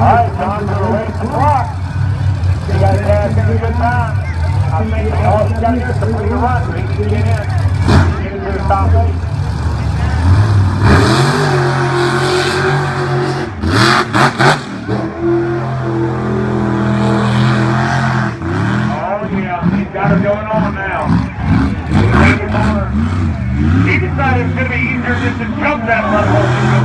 right, John, we're waiting the clock. You guys have a good time. I think all you got to do is complete a run so he can get in. Get into the top 8. Oh, yeah, he's got it going on now. He decided it's going to be easier just to jump that level.